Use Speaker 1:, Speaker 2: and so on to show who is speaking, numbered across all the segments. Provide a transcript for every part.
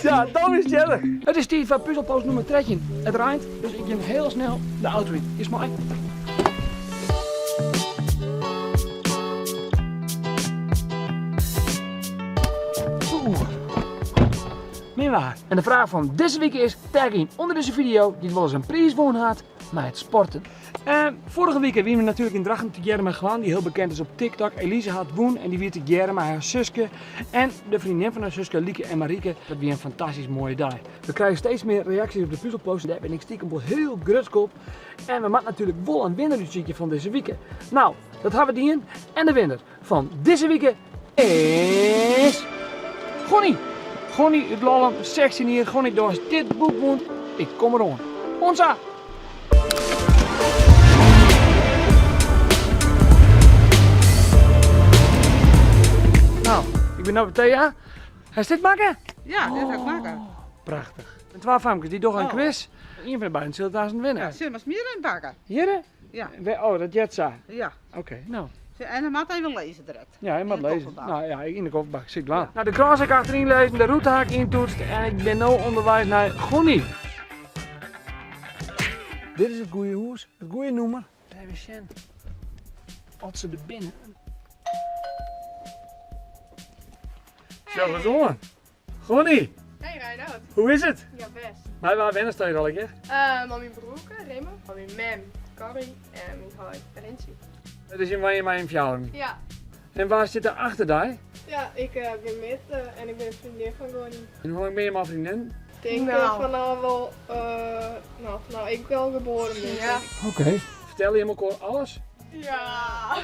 Speaker 1: Ja, dat is jellig. Het is tijd van puzzelpost nummer 13. Het rijdt, dus ik neem heel snel de auto in. Is mooi. Meer waar. En de vraag van deze week is, tag in onder deze video die wel eens een prijs gewonnen had naar het sporten. Vorige week hebben we natuurlijk in Drachten te Germa gewoon, die heel bekend is op TikTok. Elise had woon en die weer te Germa, haar zusje en de vriendin van haar zusje, Lieke en Marieke. Dat weer een fantastisch mooie dag. We krijgen steeds meer reacties op de puzzelpost. Daar ben ik stiekem wel heel grutsk op. En we maken natuurlijk wel een winnaruitje van deze week. Nou, dat hebben we die in. En de winnaar van deze week is Gonnie. Gonnie uit Lollum, 16 hier. Gonnie, door dit boek woont. Ik kom er aan. Onza! Nou, ik ben nou bij Thea. Hij is dit maken?
Speaker 2: Ja, dit ga ik maken.
Speaker 1: Prachtig. En 12 famkes die doen een quiz. Eén van de beiden zult daar zijn winnen.
Speaker 2: Ja, zullen we meer in pakken?
Speaker 1: Hier?
Speaker 2: Ja.
Speaker 1: Oh, dat Jetsa.
Speaker 2: Ja.
Speaker 1: Oké, nou.
Speaker 2: En dan moet even lezen direct.
Speaker 1: Ja, je moet
Speaker 2: In de
Speaker 1: lezen.
Speaker 2: kofferbak.
Speaker 1: Nou ja, in de kofferbak. Zit klaar. Ja. Nou, de kras heb ik achterin lezen, de route heb ik intoetst en ik ben nu onderwijs naar Gonnie. Dit is het goede hoes, het goede nummer. Even zien. Wat ze er binnen. Zo gezongen. Gonnie,
Speaker 3: Hey Reinoud.
Speaker 1: hoe is het?
Speaker 3: Ja, best.
Speaker 1: Wij waren wennen steeds al een keer.
Speaker 3: Mijn broerke, Raymond. Mijn mem, Carrie. En mijn hoi, Rensie.
Speaker 1: Het is in waar je mij in verjaardag.
Speaker 3: Ja.
Speaker 1: En waar zit er achter daar?
Speaker 3: Ja, ik ben met en ik ben een vriendin van Gonnie.
Speaker 1: En hoe lang ben je mijn vriendin?
Speaker 3: Ik denk vanaf wel, vanaf ik wel geboren ben. Ja.
Speaker 1: Oké. Vertel je hem ook al alles?
Speaker 3: Ja.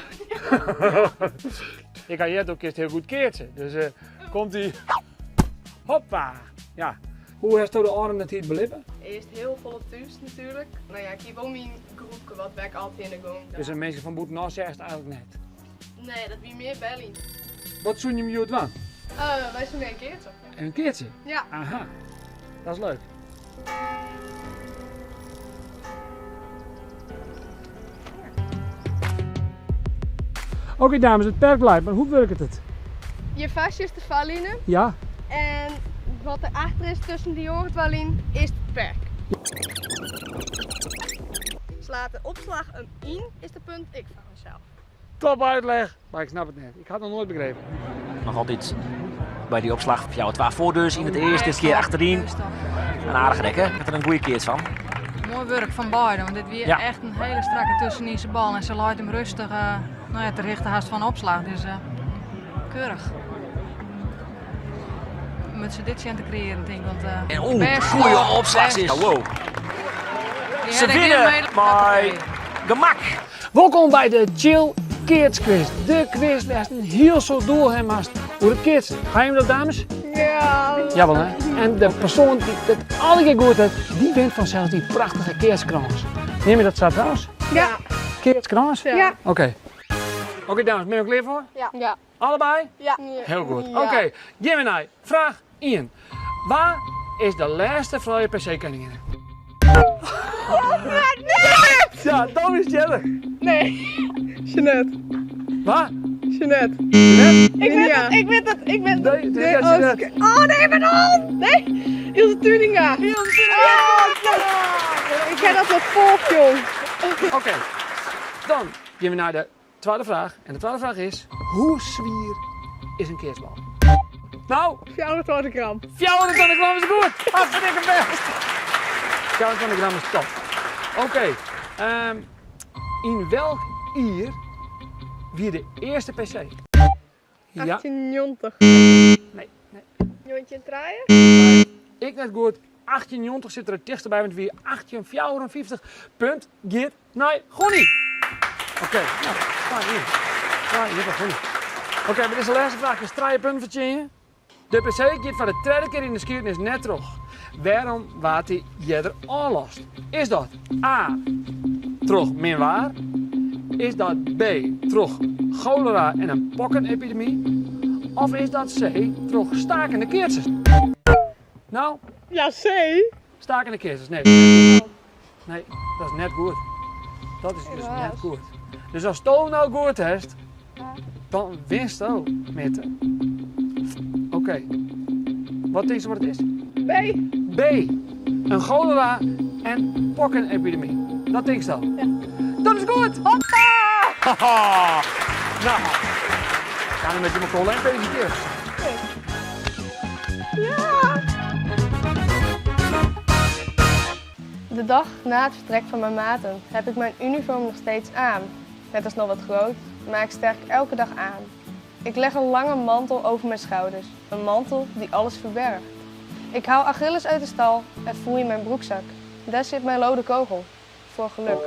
Speaker 1: Ik ga hier ook eerst heel goed keertje. Dus komt ie. Hoppa. Ja. Hoe heeft u de arm dat hier beleven?
Speaker 3: Eerst heel volle thuis natuurlijk. Nou ja, ik heb ook mijn groepje wat werk altijd in de gang.
Speaker 1: Dus een mensen van Boetenas zegt eigenlijk net.
Speaker 3: Nee, dat wie meer Berlin.
Speaker 1: Wat zoen je me uit van?
Speaker 3: Wij zijn een keertje.
Speaker 1: Een keertje?
Speaker 3: Ja.
Speaker 1: Aha. Dat is leuk. Oké dames, het perk blijft, maar hoe werkt het?
Speaker 3: Je vastjes de valline
Speaker 1: Ja?
Speaker 3: en wat er achter is tussen die oortwalin is het perk. Slaat de opslag een in, is de punt ik van mezelf.
Speaker 1: Top uitleg, maar ik snap het net. Ik had het nog nooit begrepen.
Speaker 4: Nog altijd bij die opslag van jou 12 voordeurs in het eerste, dit keer achterin. Een aardige dek, hè? Ik heb er een goede keert van.
Speaker 5: Mooi werk van beiden, want dit weer
Speaker 4: Ja.
Speaker 5: echt een hele strakke tusseninse bal en ze laat hem rustig te richten haast van opslag, dus keurig. Moet ze dit zien te creëren, denk ik, want
Speaker 4: En
Speaker 5: best
Speaker 4: goede
Speaker 5: wel,
Speaker 4: opslag
Speaker 5: best.
Speaker 4: is. Wow.
Speaker 5: Die
Speaker 4: Ze
Speaker 5: had ik
Speaker 4: winnen
Speaker 5: niet mee-
Speaker 4: bij gemak.
Speaker 1: Welkom bij de Chill Kids Quiz. De quiz waar je heel zo door hem hast hoe het kids. Ga je hem dat dames?
Speaker 3: Ja.
Speaker 1: Jawel hè. En de persoon die het alle keer goed heeft, die wint vanzelf die prachtige keerskrans. Neem je dat zo trouwens?
Speaker 3: Ja.
Speaker 1: Keerskrans?
Speaker 3: Ja.
Speaker 1: Oké. Oké dames, ben je er klaar voor?
Speaker 3: Ja. Ja.
Speaker 1: Allebei?
Speaker 3: Ja.
Speaker 1: Heel goed.
Speaker 3: Ja.
Speaker 1: Oké, Gemini, vraag 1. Waar is de laatste vrije PC-koningin? Ja, dat is jellig.
Speaker 3: Nee. Jeanette.
Speaker 1: Waar?
Speaker 3: Jeanette.
Speaker 1: Net?
Speaker 3: Ik weet het, ik weet het, ik weet het.
Speaker 1: Nee, dit is Jeanette.
Speaker 3: Oh nee, mijn hand! Nee! Ilse Tuninga. Ilse Tuninga! Ik ken dat wel volk, jong.
Speaker 1: Oké, dan gaan we naar de tweede vraag. En de tweede vraag is, hoe zwier is een keersbal? Nou,
Speaker 3: 420 gram.
Speaker 1: 420 gram is goed. Hartstikke best. 420 gram is top. Oké, in welk jaar wie de eerste PC? Ja,
Speaker 3: 1890.
Speaker 1: nee, nee.
Speaker 3: Jontje draaien?
Speaker 1: Ik net goed. 1890 zit er het dichtst bij, want wie 1854 punt gaat naar Gonnie. Oké, nou, ga hier. Ga hier, Gonnie. Oké, maar dit is de laatste vraag. Is 3 punten voor Tjinje. De PC gaat voor de tweede keer in de geschiedenis net terug. Waarom waart hij jeder aanlast? Is dat A, terug min waar? Is dat B, terug cholera en een pokkenepidemie? Of is dat C, terug stakende keertjes? Nou,
Speaker 3: Ja, C.
Speaker 1: stakende keertjes, nee. Nee, dat is net goed. Dat is dus net goed. Dus als Toon nou goed heeft, dan winst ook met. Oké. Wat denk je wat het is?
Speaker 3: B.
Speaker 1: B. Een cholera- en pokkenepidemie. Dat denk je dan?
Speaker 3: Ja.
Speaker 1: Dat is goed!
Speaker 3: Hoppa!
Speaker 1: Haha. Nou, gaan we met je McCall en gefeliciteerd.
Speaker 3: Ja! De dag na het vertrek van mijn maten heb ik mijn uniform nog steeds aan. Het is nog wat groot, maar ik sterk elke dag aan. Ik leg een lange mantel over mijn schouders. Een mantel die alles verbergt. Ik haal Achilles uit de stal en voel in mijn broekzak. Daar zit mijn lode kogel. Voor geluk.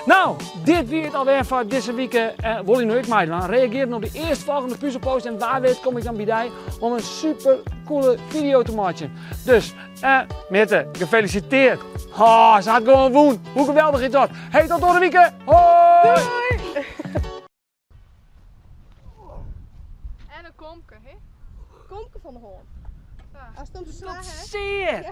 Speaker 1: Nou, dit weer het alweer voor deze week. Wil je nu ik mij dan reageren op de eerstvolgende puzzelpost en daar weet kom ik dan bij jou om een super coole video te maken. Dus, Mitte, gefeliciteerd. Oh, ze had gewoon woon. Hoe geweldig is dat? Hey, tot door de week. Hoi!
Speaker 3: En een komke, hè? Komke van de hond. Als het om te slaan, hè?
Speaker 1: Zeer!